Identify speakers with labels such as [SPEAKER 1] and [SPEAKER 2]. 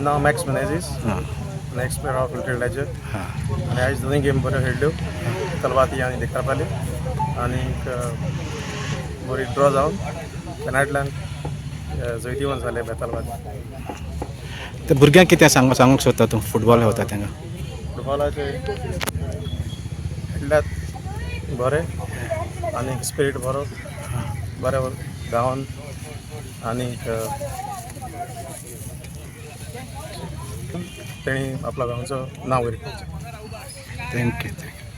[SPEAKER 1] Now Max Menezes next player of फिल्डाचे आणि आयज दोनूय गेम बऱ्यो खेळ्ळ्यो बेतालबाती आनी देखतापाली आनी बरी ड्रॉ जावन पेनाल्टींतल्यान जैतिवंत जाले बेतालबाती.
[SPEAKER 2] ते भुरग्यांक कितें सांगूंक सोदता तूं फुटबॉल खेळटा तांकां?
[SPEAKER 1] फुटबॉलाचे खेळ्ळ्यात बरें आनी स्पिरीट बरो बरें गांवान आनीक तेणी आपल्या गांवचो नांव वयर केलें.
[SPEAKER 2] थँक्यू.